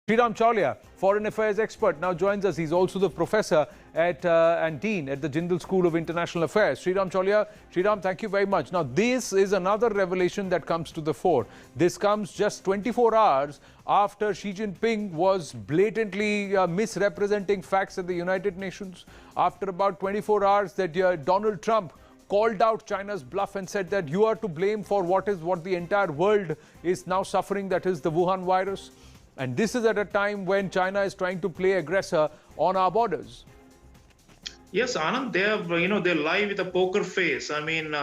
Sriram Chaulia, foreign affairs expert, now joins us. He's also the professor and dean at the Jindal School of International Affairs. Sriram Chaulia, Sriram, thank you very much. Now, this is another revelation that comes to the fore. This comes just 24 hours after Xi Jinping was blatantly misrepresenting facts at the United Nations. After about 24 hours that Donald Trump called out China's bluff and said that you are to blame for what the entire world is now suffering, that is the Wuhan virus. And this is at a time when China is trying to play aggressor on our borders. Yes, Anand, they lie with a poker face. I mean,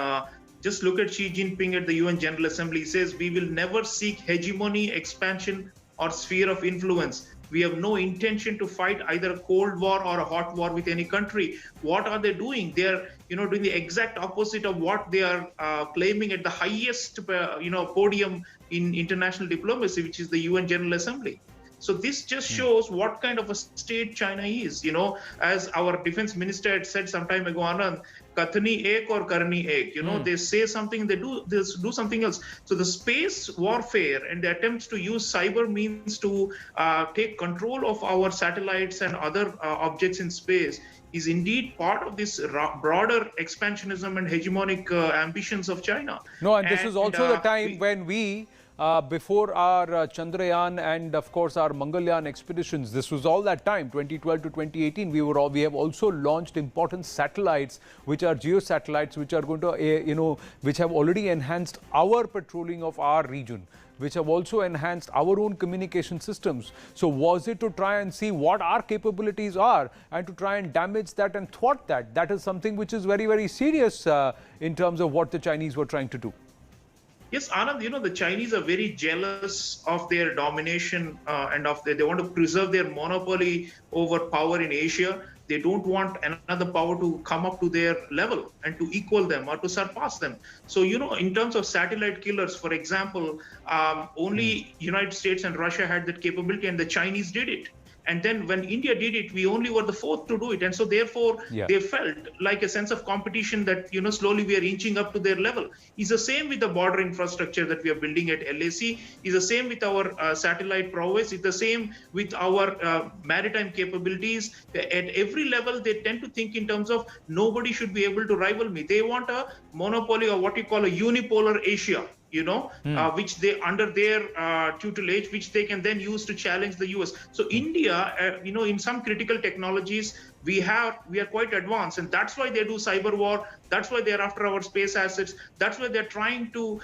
just look at Xi Jinping at the UN General Assembly. He says, we will never seek hegemony, expansion, or sphere of influence. We have no intention to fight either a cold war or a hot war with any country. What are they doing? They're, doing the exact opposite of what they are claiming at the highest, podium in international diplomacy, which is the UN General Assembly. So this just shows what kind of a state China is. As our defense minister had said some time ago, Anand, Kathani ek or Karni ek. They say something, they do something else. So the space warfare and the attempts to use cyber means to take control of our satellites and other objects in space is indeed part of this broader expansionism and hegemonic ambitions of China. No, and this is also the time when we, before our Chandrayaan and of course our Mangalyaan expeditions, this was all that time, 2012 to 2018, we have also launched important satellites, which are geosatellites, which are going to, which have already enhanced our patrolling of our region, which have also enhanced our own communication systems. So was it to try and see what our capabilities are and to try and damage that and thwart that? That is something which is very, very serious in terms of what the Chinese were trying to do. Yes, Anand, the Chinese are very jealous of their domination and they want to preserve their monopoly over power in Asia. They don't want another power to come up to their level and to equal them or to surpass them. So, in terms of satellite killers, for example, only United States and Russia had that capability and the Chinese did it. And then when India did it, we only were the fourth to do it. And so therefore, they felt like a sense of competition that, slowly we are inching up to their level. It's the same with the border infrastructure that we are building at LAC. It's the same with our satellite prowess. It's the same with our maritime capabilities. At every level, they tend to think in terms of nobody should be able to rival me. They want a monopoly or what you call a unipolar Asia. Which they under their tutelage, which they can then use to challenge the US. So India, in some critical technologies, we are quite advanced, and that's why they do cyber war. That's why they're after our space assets. That's why they're trying to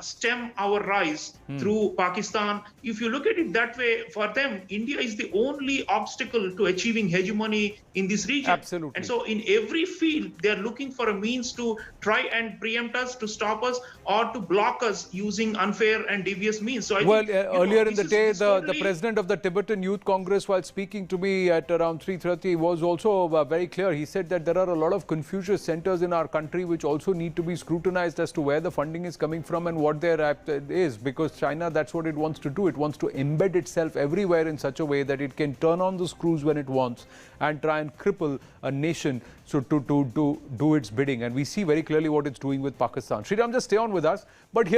stem our rise through Pakistan. If you look at it that way, for them, India is the only obstacle to achieving hegemony in this region. Absolutely. And so in every field, they're looking for a means to try and preempt us, to stop us, or to block us using unfair and devious means. So earlier in the day, the president of the Tibetan Youth Congress, while speaking to me at around 3:30, was also very clear. He said that there are a lot of Confucius centers in our country which also need to be scrutinized as to where the funding is coming from and what their app is, because China, that's what it wants to do. It wants to embed itself everywhere in such a way that it can turn on the screws when it wants and try and cripple a nation so to do its bidding. And we see very clearly what it's doing with Pakistan. Sriram, just stay on with us. But here